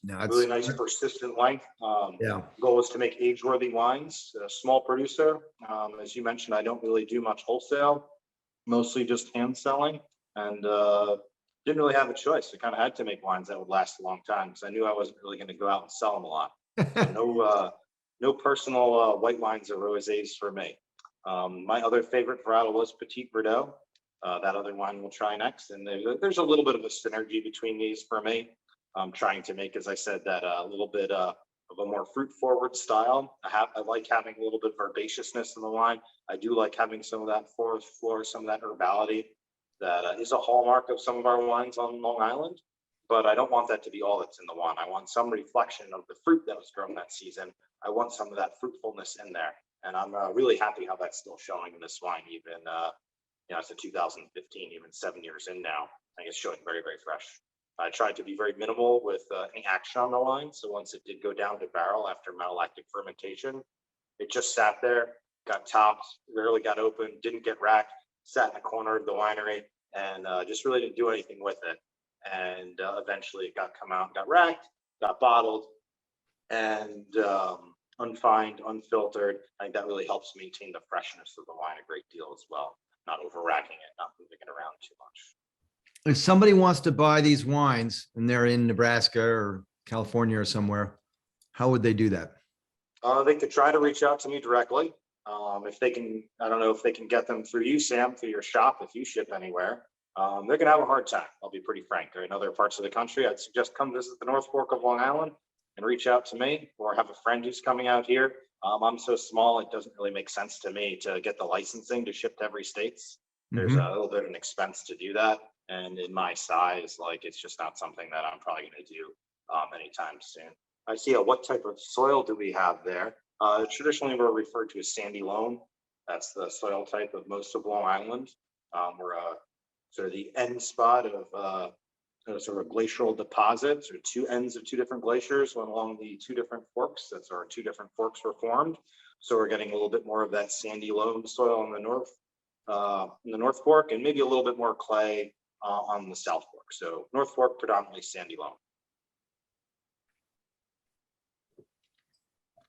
No, Really nice persistent length. Yeah. Goal is to make age-worthy wines. A small producer. As you mentioned, I don't really do much wholesale, mostly just hand selling, and didn't really have a choice. I kind of had to make wines that would last a long time because I knew I wasn't really going to go out and sell them a lot. So no personal white wines or rosés for me. My other favorite varietal was Petit Verdot. That other wine we'll try next, and there's a little bit of a synergy between these for me. I'm trying to make, as I said, that a little bit of a more fruit-forward style. I like having a little bit of herbaceousness in the wine. I do like having some of that forest floor, some of that herbality that is a hallmark of some of our wines on Long Island. But I don't want that to be all that's in the wine. I want some reflection of the fruit that was grown that season. I want some of that fruitfulness in there. And I'm really happy how that's still showing in this wine, even, it's a 2015, even 7 years in now. I think it's showing very, very fresh. I tried to be very minimal with any action on the line. So once it did go down to barrel after malolactic fermentation, it just sat there, got topped, rarely got open, didn't get racked, sat in the corner of the winery, and just really didn't do anything with it. And eventually it got racked, got bottled, and unfined, unfiltered. I think that really helps maintain the freshness of the wine a great deal as well. Not over racking it, not moving it around too much. If somebody wants to buy these wines and they're in Nebraska or California or somewhere, how would they do that? They could try to reach out to me directly. If they can, I don't know if they can get them through you, Sam, through your shop, if you ship anywhere. They're gonna have a hard time. I'll be pretty frank. In other parts of the country, I'd suggest come visit the North Fork of Long Island and reach out to me, or have a friend who's coming out here. I'm so small, it doesn't really make sense to me to get the licensing to ship to every state. There's a little bit of an expense to do that. And in my size, like, it's just not something that I'm probably going to do anytime soon. I see what type of soil do we have there? Traditionally, we're referred to as sandy loam. That's the soil type of most of Long Island. We're sort of the end spot of sort of glacial deposits, or two ends of two different glaciers went along the two different forks. That's our two different forks were formed. So we're getting a little bit more of that sandy loam soil in the North Fork, and maybe a little bit more clay on the South Fork. So North Fork, predominantly sandy loam.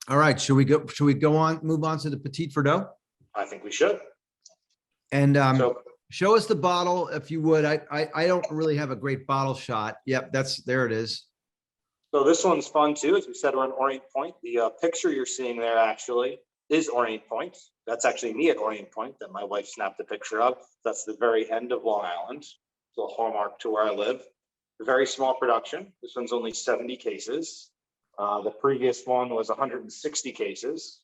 All right, should we move on to the Petit Verdot? I think we should. And So show us the bottle if you would. I don't really have a great bottle shot. Yep, there it is. So this one's fun too. As we said, we're in Orient Point. The picture you're seeing there actually is Orient Point. That's actually me at Orient Point that my wife snapped a picture of. That's the very end of Long Island. It's a hallmark to where I live. A very small production. This one's only 70 cases. The previous one was 160 cases.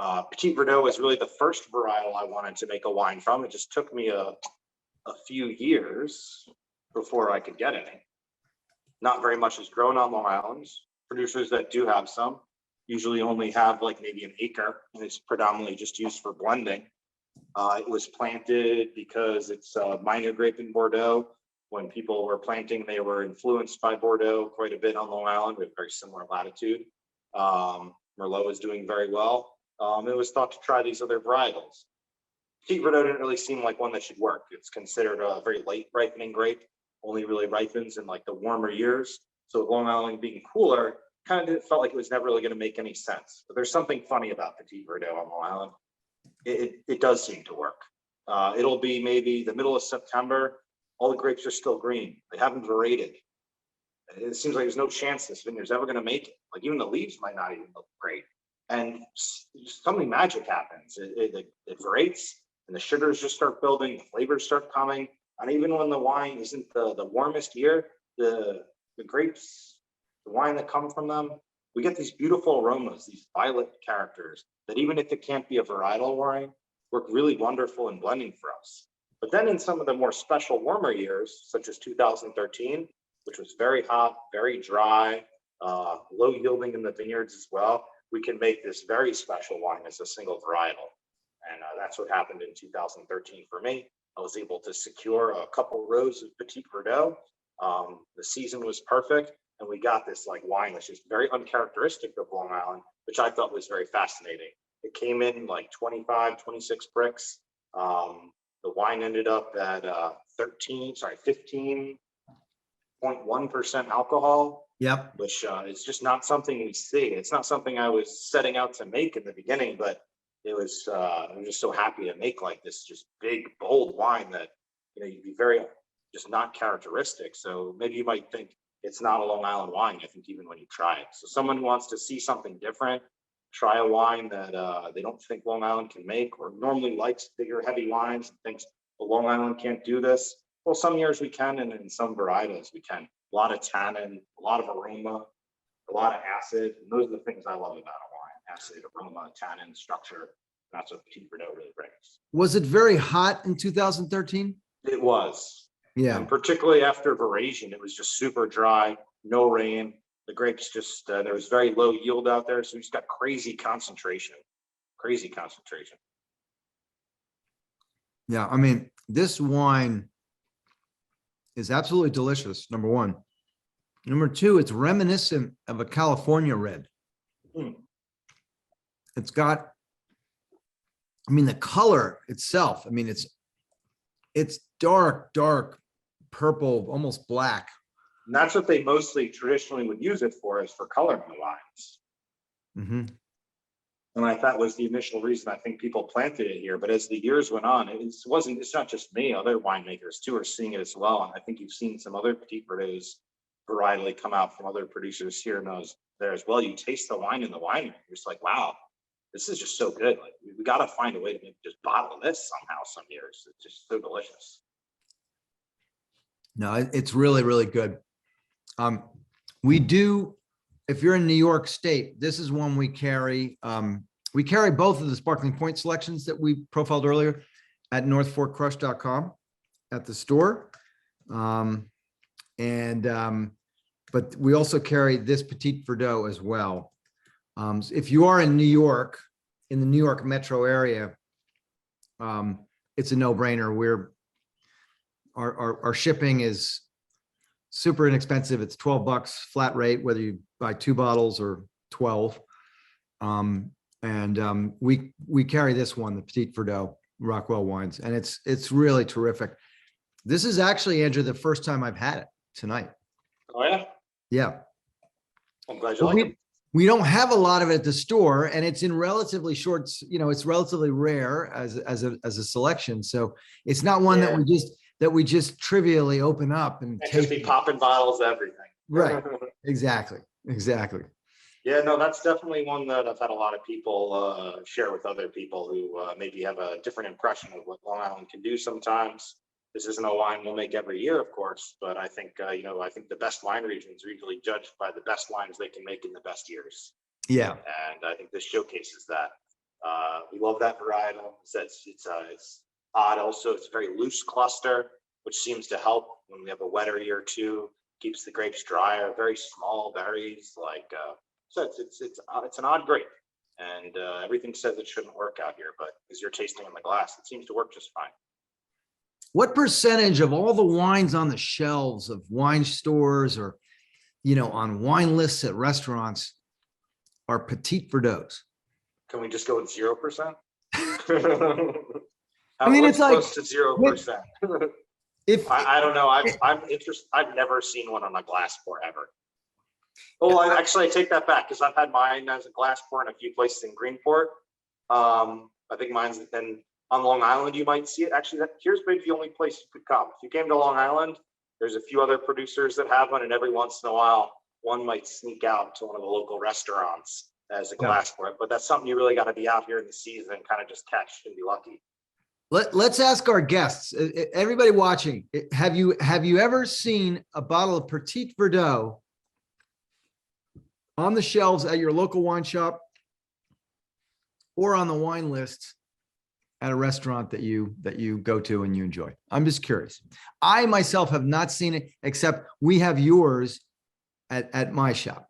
Petit Verdot was really the first varietal I wanted to make a wine from. It just took me a few years before I could get any. Not very much is grown on Long Island. Producers that do have some usually only have like maybe an acre, and it's predominantly just used for blending. It was planted because it's a minor grape in Bordeaux. When people were planting, they were influenced by Bordeaux quite a bit on Long Island. We have very similar latitude. Merlot is doing very well. It was thought to try these other varietals. Petit Verdot didn't really seem like one that should work. It's considered a very late ripening grape, only really ripens in like the warmer years. So Long Island being cooler, kind of felt like it was never really going to make any sense. But there's something funny about Petit Verdot on Long Island. It does seem to work. It'll be maybe the middle of September. All the grapes are still green. They haven't verated. It seems like there's no chance this vineyard's ever going to make it. Like even the leaves might not even look great. And something magic happens. It verates. and the sugars just start building, the flavors start coming. And even when the wine isn't the warmest year, the grapes, the wine that come from them, we get these beautiful aromas, these violet characters that even if it can't be a varietal wine, work really wonderful in blending for us. But then in some of the more special warmer years, such as 2013, which was very hot, very dry, low yielding in the vineyards as well, we can make this very special wine as a single varietal. And that's what happened in 2013 for me. I was able to secure a couple rows of Petit Verdot. The season was perfect, and we got this like wine that's just very uncharacteristic of Long Island, which I thought was very fascinating. It came in like 25, 26 bricks. The wine ended up at 15.1% alcohol. Yep. Which is just not something we see. It's not something I was setting out to make in the beginning, but it was, I'm just so happy to make like this just big, bold wine that, you'd be very just not characteristic. So maybe you might think it's not a Long Island wine, I think, even when you try it. So someone who wants to see something different, try a wine that they don't think Long Island can make, or normally likes bigger, heavy wines and thinks, well, Long Island can't do this. Well, some years we can, and in some varietals we can. A lot of tannin, a lot of aroma, a lot of acid. And those are the things I love about a wine: acid, aroma, tannin, structure. That's what Petit Verdot really brings. Was it very hot in 2013? It was. Yeah. And particularly after veraison, it was just super dry, no rain. The grapes just, there was very low yield out there. So we just got crazy concentration. Yeah. I mean, this wine is absolutely delicious, number one. Number two, it's reminiscent of a California red. It's got, I mean, the color itself, I mean, it's dark purple, almost black. And that's what they mostly traditionally would use it for, is for coloring the wines. Mm-hmm. And that was the initial reason I think people planted it here. But as the years went on, it's not just me, other winemakers too are seeing it as well. And I think you've seen some other Petit Verdots varietally come out from other producers here and those there as well. You taste the wine in the winery, you're just like, wow, this is just so good. Like, we got to find a way to maybe just bottle this somehow some years. It's just so delicious. No, it's really, really good. We do, if you're in New York State, this is one we carry. We carry both of the Sparkling Pointe selections that we profiled earlier at northforkcrush.com at the store. But we also carry this Petit Verdot as well. If you are in New York, in the New York metro area, it's a no-brainer. Our shipping is super inexpensive. It's $12 flat rate, whether you buy 2 bottles or 12. We carry this one, the Petit Verdot Rockwell wines, and it's really terrific. This is actually, Andrew, the first time I've had it tonight. Oh yeah? Yeah. I'm glad you like it. We don't have a lot of it at the store, and it's in relatively short, it's relatively rare as a selection. So it's not one that we just trivially open up and just be popping bottles of everything. Right. Exactly. Yeah, no, that's definitely one that I've had a lot of people share with other people who maybe have a different impression of what Long Island can do sometimes. This isn't a wine we'll make every year, of course, but I think, I think the best wine regions are usually judged by the best wines they can make in the best years. Yeah. And I think this showcases that. We love that varietal. It's odd. Also, it's a very loose cluster, which seems to help when we have a wetter year too. Keeps the grapes drier. Very small berries, so it's an odd grape, and everything says it shouldn't work out here, but as you're tasting in the glass, it seems to work just fine. What percentage of all the wines on the shelves of wine stores or, on wine lists at restaurants are Petit Verdots? Can we just go with 0%? I mean, it's like close to 0%. I don't know. I'm interested. I've never seen one on a glass pour ever. Well, I take that back, because I've had mine as a glass pour in a few places in Greenport. I think mine's been on Long Island. You might see it. Actually, here's maybe the only place you could come. If you came to Long Island, there's a few other producers that have one, and every once in a while, one might sneak out to one of the local restaurants as a glass pour. But that's something you really got to be out here in the season and kind of just catch and be lucky. Let's ask our guests, everybody watching, have you ever seen a bottle of Petit Verdot on the shelves at your local wine shop or on the wine list at a restaurant that you go to and you enjoy? I'm just curious. I myself have not seen it, except we have yours at my shop.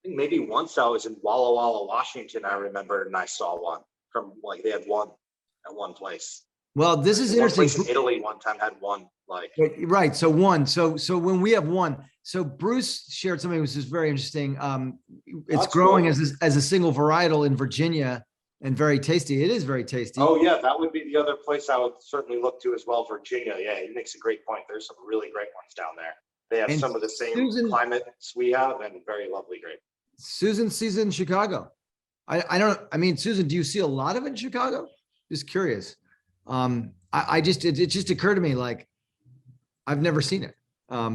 I think maybe once I was in Walla Walla, Washington, I remembered, and I saw one from like, they had one at one place. Well, this is One place interesting. in Italy one time had one, like, Right. So one. So when we have one, so Bruce shared something which is very interesting. It's That's growing cool. as a single varietal in Virginia and very tasty. It is very tasty. oh yeah, that would be the other place I would certainly look to as well, Virginia. Yeah, he makes a great point. There's some really great ones down there. They have And some of the same Susan- climates we have and very lovely grapes. Susan sees it in Chicago. I mean, Susan, do you see a lot of it in Chicago? Just curious. It just occurred to me, like, I've never seen it,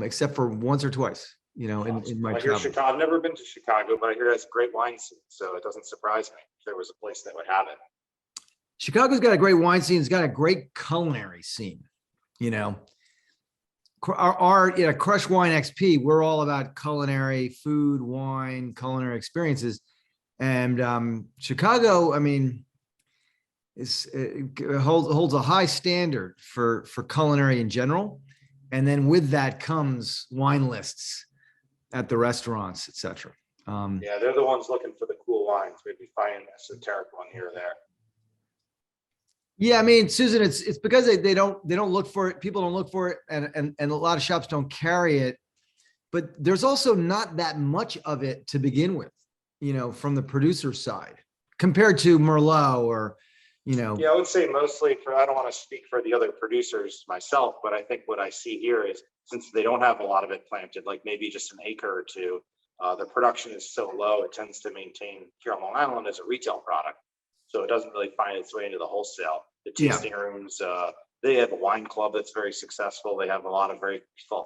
except for once or twice, in my I hear travel. Chicago, I've never been to Chicago, but I hear it has a great wine scene, so it doesn't surprise me if there was a place that would have it. Chicago's got a great wine scene. It's got a great culinary scene. Our Crush Wine XP, we're all about culinary, food, wine, culinary experiences. And Chicago, I mean, it holds a high standard for culinary in general. And then with that comes wine lists at the restaurants, etc. Yeah, they're the ones looking for the cool wines. Maybe find an esoteric one here or there. Yeah, I mean, Susan, it's because they don't look for it. People don't look for it, and a lot of shops don't carry it. But there's also not that much of it to begin with, from the producer side compared to Merlot or, Yeah, I would say mostly I don't want to speak for the other producers myself, but I think what I see here is, since they don't have a lot of it planted, like maybe just an acre or two, the production is so low, it tends to maintain here on Long Island as a retail product. So it doesn't really find its way into the wholesale. The tasting rooms, they have a wine club that's very successful. They have a lot of very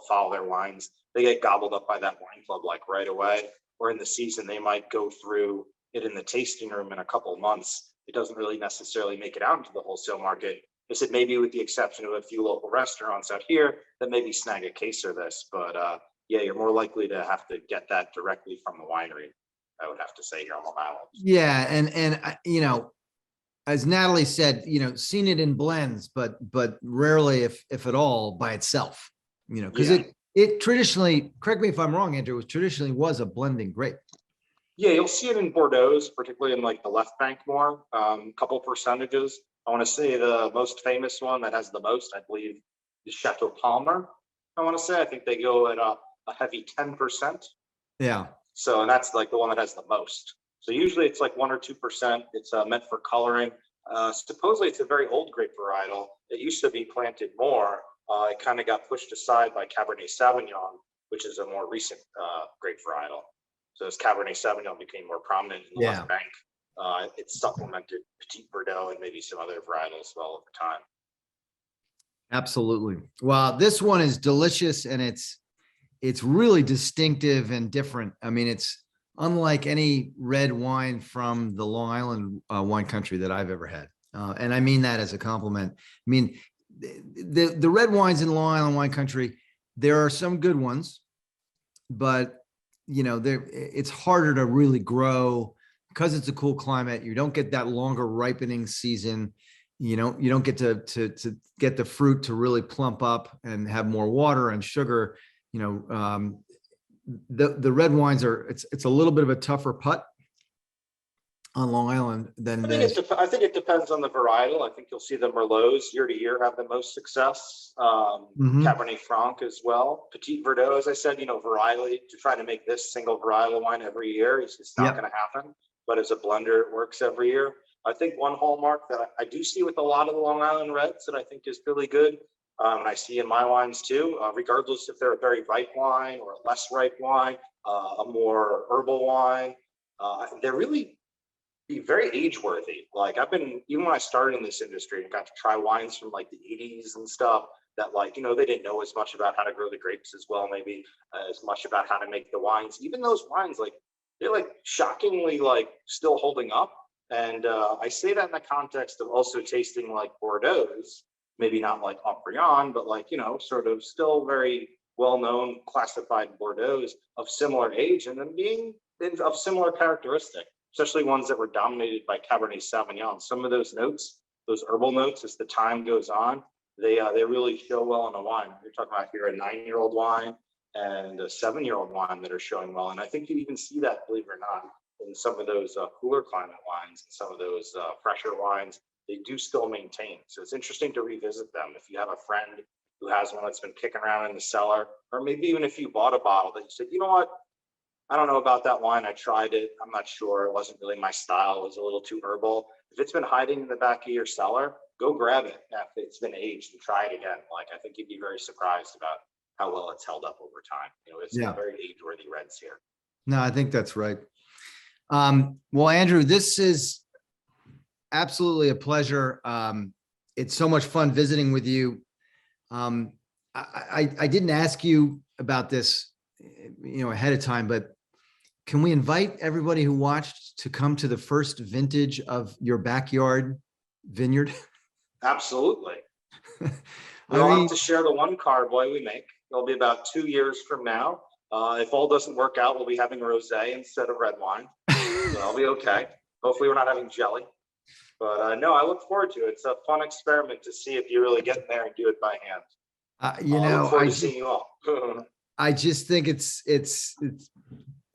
follow their wines. They get gobbled up by that wine club like right away. Or in the season, they might go through it in the tasting room in a couple of months. It doesn't really necessarily make it out into the wholesale market. I said maybe with the exception of a few local restaurants out here that maybe snag a case of this, but yeah, you're more likely to have to get that directly from the winery, I would have to say, here on Long Island. Yeah, and as Natalie said, seen it in blends, but rarely, if at all, by itself. Because it traditionally, correct me if I'm wrong, Andrew, traditionally was a blending grape. Yeah, you'll see it in Bordeaux's, particularly in like the left bank more, couple percentages. I want to say the most famous one that has the most, I believe, is Chateau Palmer. I want to say, I think they go at a heavy 10%. Yeah. So, and that's like the one that has the most. So usually it's like 1 or 2%. It's meant for coloring. Supposedly it's a very old grape varietal. It used to be planted more. It kind of got pushed aside by Cabernet Sauvignon, which is a more recent grape varietal. So as Cabernet Sauvignon became more prominent in the left bank, it supplemented Petit Verdot and maybe some other varietals as well over time. Absolutely. Well, this one is delicious, and it's really distinctive and different. I mean, it's unlike any red wine from the Long Island wine country that I've ever had. And I mean that as a compliment. I mean, the red wines in Long Island wine country, there are some good ones, but it's harder to really grow because it's a cool climate. You don't get that longer ripening season. You don't get to get the fruit to really plump up and have more water and sugar. The red wines it's a little bit of a tougher putt on Long Island than I think it depends on the varietal. I think you'll see the Merlots year to year have the most success. Cabernet Franc as well. Petit Verdot, as I said, varietally, to try to make this single varietal wine every year is not going to happen. But as a blender, it works every year. I think one hallmark that I do see with a lot of the Long Island reds that I think is really good, and I see in my wines too, regardless if they're a very ripe wine or a less ripe wine, a more herbal wine, they're really very age worthy. Like even when I started in this industry and got to try wines from like the 80s and stuff that they didn't know as much about how to grow the grapes as well, maybe as much about how to make the wines. Even those wines, they're shockingly still holding up. And I say that in the context of also tasting like Bordeaux's, maybe not like Aubryon, but like, sort of still very well-known classified Bordeaux's of similar age and then being of similar characteristic, especially ones that were dominated by Cabernet Sauvignon. Some of those notes, those herbal notes, as the time goes on, they really show well in a wine. You're talking about here a 9-year-old wine and a 7-year-old wine that are showing well. And I think you even see that, believe it or not, in some of those cooler climate wines and some of those fresher wines. They do still maintain. So it's interesting to revisit them. If you have a friend who has one that's been kicking around in the cellar, or maybe even if you bought a bottle that you said, you know what, I don't know about that wine. I tried it. I'm not sure. It wasn't really my style. It was a little too herbal. If it's been hiding in the back of your cellar, go grab it after it's been aged and try it again. Like, I think you'd be very surprised about how well it's held up over time. It's very age-worthy reds here. No, I think that's right. Well, Andrew, this is absolutely a pleasure. It's so much fun visiting with you. I didn't ask you about this, ahead of time, but can we invite everybody who watched to come to the first vintage of your backyard vineyard? Absolutely. We'll have to share the one carboy we make. It'll be about 2 years from now. If all doesn't work out, we'll be having rosé instead of red wine. So I'll be okay. Hopefully we're not having jelly. But no, I look forward to it. It's a fun experiment to see if you really get in there and do it by hand. I look forward to seeing you all. I just think it's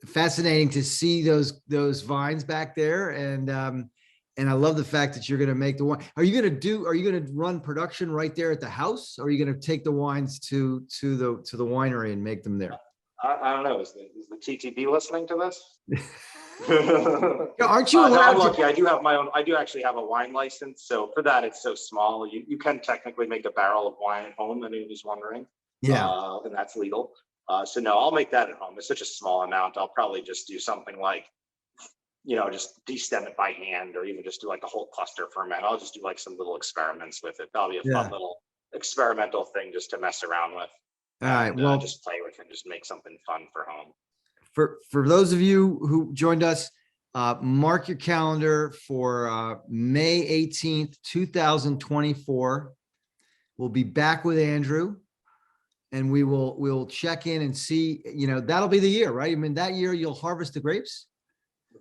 fascinating to see those vines back there, and I love the fact that you're going to make the wine. Are you going to run production right there at the house, or are you going to take the wines to the winery and make them there? I don't know. Is the TTB listening to this? Aren't you allowed? I'm lucky. I do actually have a wine license. So for that, it's so small. You can technically make a barrel of wine at home. Anyone who's wondering. Yeah. And that's legal. So no, I'll make that at home. It's such a small amount. I'll probably just do something like, just destem it by hand, or even just do like a whole cluster ferment. I'll just do like some little experiments with it. That'll be a fun little experimental thing just to mess around with. All right. Well, just play with and just make something fun for home. For those of you who joined us, mark your calendar for May 18th, 2024. We'll be back with Andrew, and we'll check in and see, that'll be the year, right? I mean, that year you'll harvest the grapes.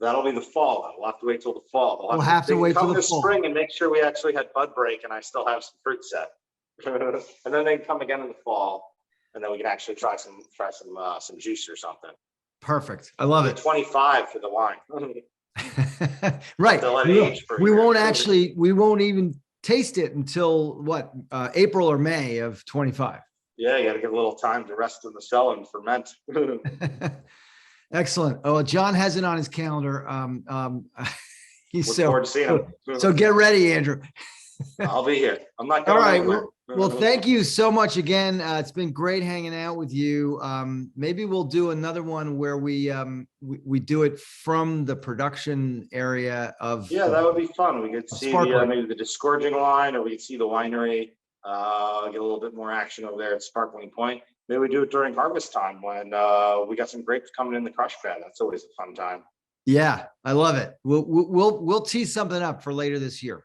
That'll be the fall. We'll have to wait till the fall. We'll have to wait till the fall. Spring and make sure we actually had bud break and I still have some fruit set. And then they can come again in the fall, and then we can actually try some juice or something. Perfect. I love it. 25 for the wine. Right. We won't even taste it until what? April or May of 25. Yeah, you got to give a little time to rest in the cellar and ferment. Excellent. Oh, John has it on his calendar. He's Look forward to seeing him. So get ready, Andrew. I'll be here. I'm not going anywhere. Well, thank you so much again. It's been great hanging out with you. Maybe we'll do another one where we do it from the production area of. Yeah, that would be fun. We could see maybe the disgorging line, or we could see the winery. Get a little bit more action over there at Sparkling Pointe. Maybe we do it during harvest time when we got some grapes coming in the crush pad. That's always a fun time. Yeah, I love it. We'll tee something up for later this year.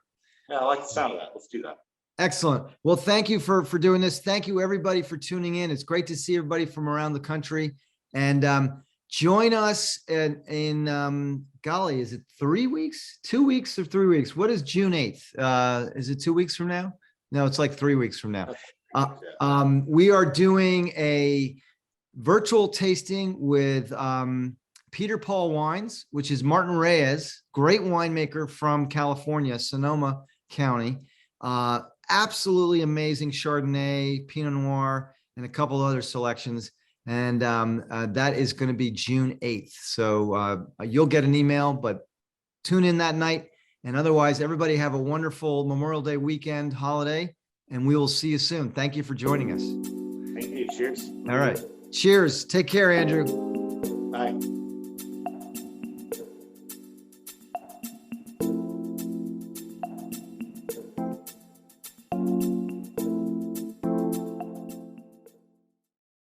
Yeah, I like the sound of that. Let's do that. Excellent. Well, thank you for doing this. Thank you, everybody, for tuning in. It's great to see everybody from around the country. And join us in golly, is it 3 weeks, 2 weeks, or 3 weeks? What is June 8th? Is it 2 weeks from now? No, it's like 3 weeks from now. We are doing a virtual tasting with Peter Paul Wines, which is Martin Reyes, great winemaker from California, Sonoma County. Absolutely amazing Chardonnay, Pinot Noir, and a couple other selections. And that is going to be June 8th. So you'll get an email, but tune in that night. And otherwise, everybody have a wonderful Memorial Day weekend holiday, and we will see you soon. Thank you for joining us. Thank you. Cheers. All right. Cheers. Take care, Andrew.